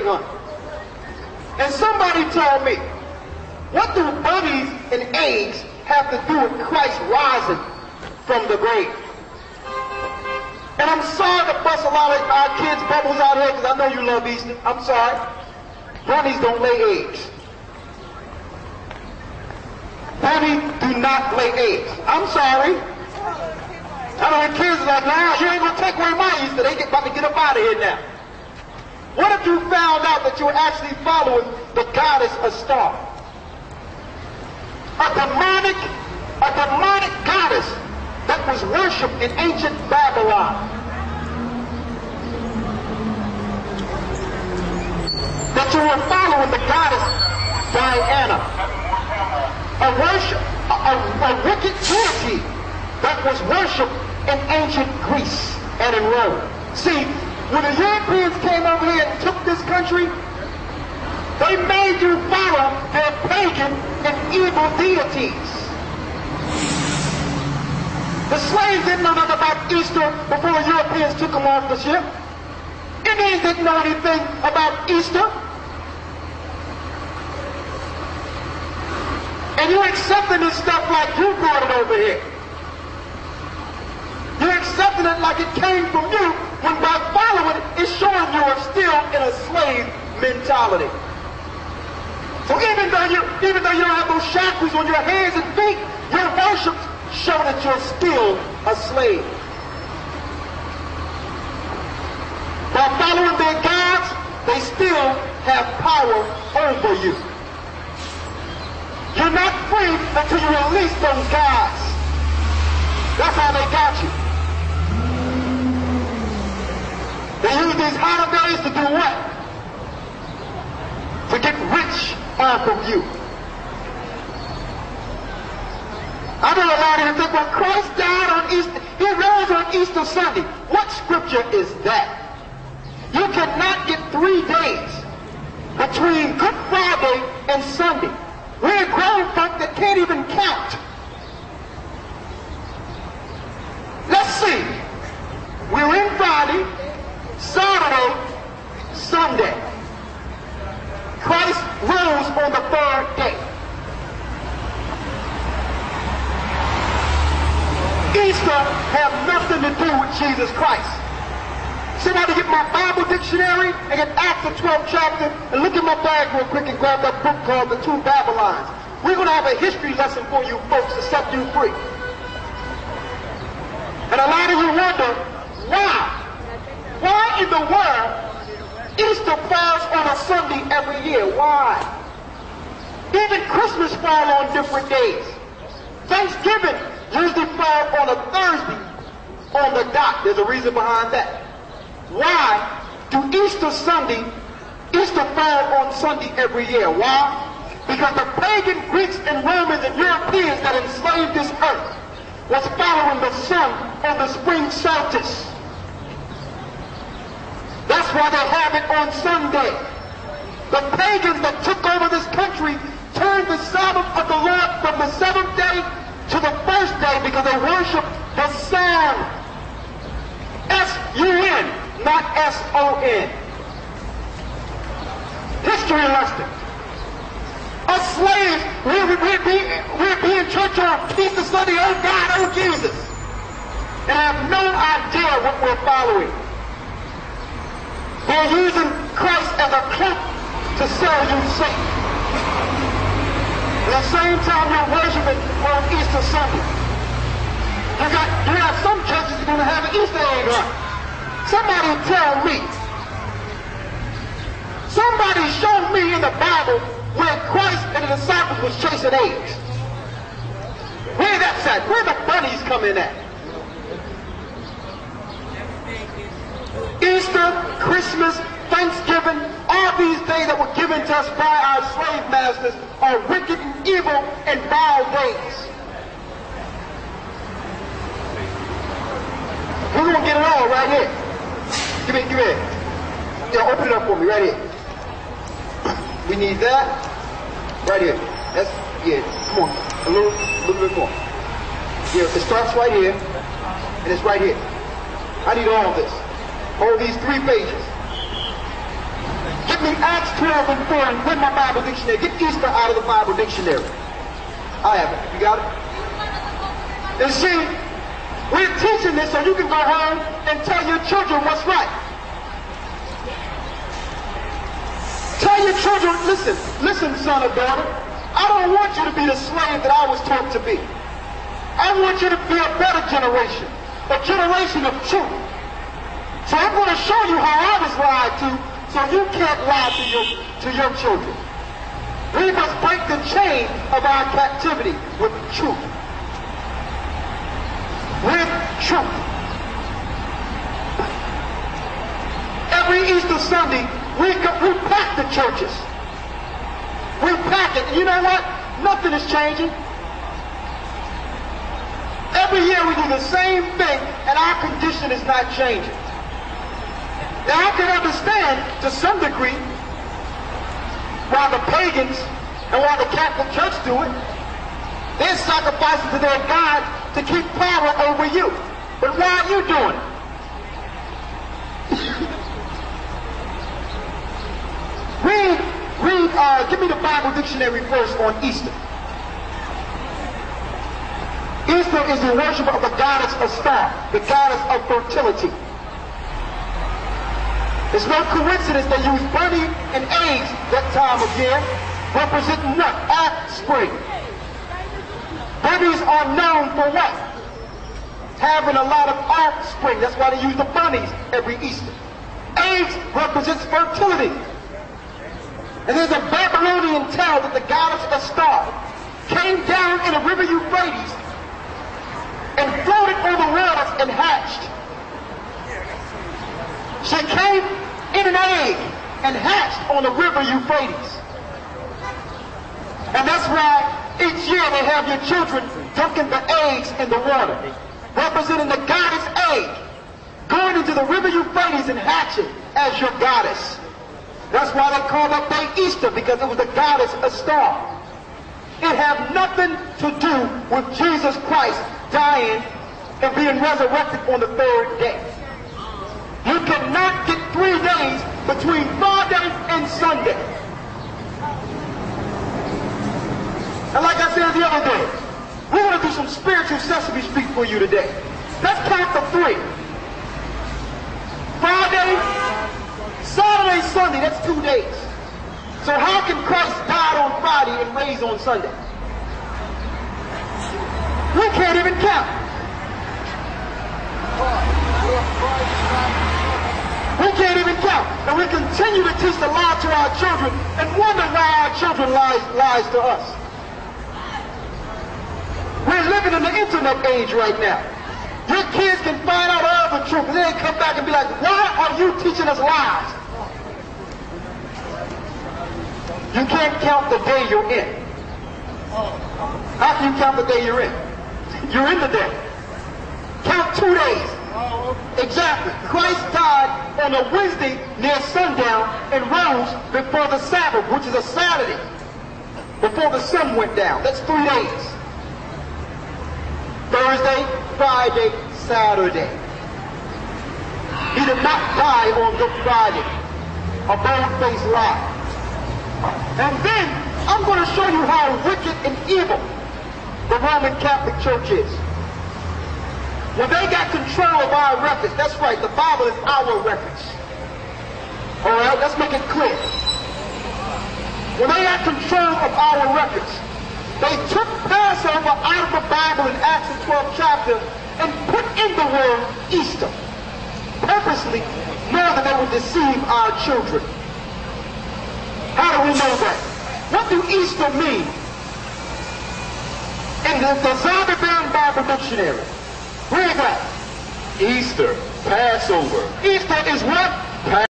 slave hunt. And somebody told me, what do bunnies and eggs have to do with Christ rising from the grave? And I'm sorry to bust a lot of our kids' bubbles out here because I know you love Easter. I'm sorry. Bunnies don't lay eggs. Bunnies do not lay eggs. I'm sorry. I know the kids are like, nah, you ain't going to take away my Easter. They about to get up out of here now. What if you found out that you were actually following the goddess Ashtar? A demonic goddess that was worshipped in ancient Babylon. That you were following the goddess Diana. A wicked deity that was worshipped in ancient Greece and in Rome. See, when the Europeans came over here and took this country, they made you follow their pagan and evil deities. The slaves didn't know nothing about Easter before the Europeans took them off the ship. Indians didn't know anything about Easter. And you're accepting this stuff like you brought it over here. You're accepting it like it came from you, when by following it, it's showing you are still in a slave mentality. So even though you don't have those shackles on your hands and feet, your worship show that you're still a slave. By following their gods, they still have power over you. You're not free until you release those gods. That's how they got you. They use these holidays to do what? To get rich off of you. I know a lot of you think, well, Christ died on Easter. He rose on Easter Sunday. What scripture is that? You cannot get 3 days between Good Friday and Sunday. We're grown folk that can't even count. Let's see. We're in Friday, Saturday, Sunday. Christ rose on the 3rd day. Easter have nothing to do with Jesus Christ. Somebody get my Bible dictionary and get Acts the 12th chapter and look in my bag real quick and grab that book called The Two Babylons. We're going to have a history lesson for you folks to set you free. And a lot of you wonder, why? Why in the world Easter falls on a Sunday every year? Why? Even Christmas falls on different days. Thanksgiving usually falls on a Thursday on the dot. There's a reason behind that. Why do Easter fall on Sunday every year? Why? Because the pagan Greeks and Romans and Europeans that enslaved this earth was following the sun on the spring solstice. That's why they have it on Sunday. The pagans that took over this country turned the Sabbath of the Lord from the 7th day to the 1st day because they worshiped the sun. S-U-N, not S-O-N. History lesson. Us slaves, we're being church on Easter Sunday, oh God, oh Jesus. And have no idea what we're following. They're using Christ as a cloak to sell you Satan. At the same time you're worshiping on Easter Sunday. You have some churches that are going to have an Easter egg hunt. Somebody tell me. Somebody show me in the Bible where Christ and the disciples was chasing eggs. Where that's at? Where the bunnies come in at? Easter, Christmas, Thanksgiving, all these days that were given to us by our slave masters are wicked and evil and vile days. We're going to get it all right here. Give it. Yeah, open it up for me right here. We need that. Right here. That's, yeah, come on. A little bit more. Yeah, it starts right here, and it's right here. I need all of this. All these 3 pages. Get me Acts 12 and 4 and win my Bible dictionary. Get Easter out of the Bible dictionary. I have it. You got it? And see, we're teaching this so you can go home and tell your children what's right. Tell your children, listen, son or daughter, I don't want you to be the slave that I was taught to be. I want you to be a better generation, a generation of truth. So I'm going to show you how I was lied to, so you can't lie to your children. We must break the chain of our captivity with truth. With truth. Every Easter Sunday, we pack the churches. We pack it. You know what? Nothing is changing. Every year we do the same thing, and our condition is not changing. Now I can understand, to some degree, why the pagans and why the Catholic Church do it. They're sacrificing to their God to keep power over you. But why are you doing it? Give me the Bible dictionary first on Easter. Easter is the worship of the goddess Astarte, the goddess of fertility. It's no coincidence they use bunny and eggs that time of year, representing what? Offspring. Bunnies are known for what? Having a lot of offspring. That's why they use the bunnies every Easter. Eggs represents fertility. And there's a Babylonian tale that the goddess Astarte came down in the river Euphrates and floated on the waters and hatched. She came in an egg and hatched on the river Euphrates. And that's why each year they have your children dunking the eggs in the water, representing the goddess egg, going into the river Euphrates and hatching as your goddess. That's why they call that day Easter, because it was the goddess Astarte. It had nothing to do with Jesus Christ dying and being resurrected on the third day. You cannot get 3 days between Friday and Sunday. And like I said the other day, we're going to do some spiritual Sesame Street for you today. Let's count to 3. Friday, Saturday, Sunday, that's 2 days. So how can Christ die on Friday and raise on Sunday? We can't even count. We can't even count. And we continue to teach the lie to our children and wonder why our children lies to us. We're living in the internet age right now. Your kids can find out all the truth, and then they come back and be like, why are you teaching us lies? You can't count the day you're in. How can you count the day you're in? You're in the day. Count 2 days. Exactly. Christ died on a Wednesday near sundown and rose before the Sabbath, which is a Saturday, before the sun went down. That's 3 days. Thursday, Friday, Saturday. He did not die on Good Friday. A bold-faced lie. And then I'm going to show you how wicked and evil the Roman Catholic Church is. When they got control of our records, that's right, the Bible is our records. All right, let's make it clear. When they got control of our records, they took Passover out of the Bible in Acts the 12th chapter and put in the word Easter, purposely, knowing that they would deceive our children. How do we know that? What do Easter mean? In the Zondervan Bible Dictionary. Read that. Easter, Passover. Easter is what?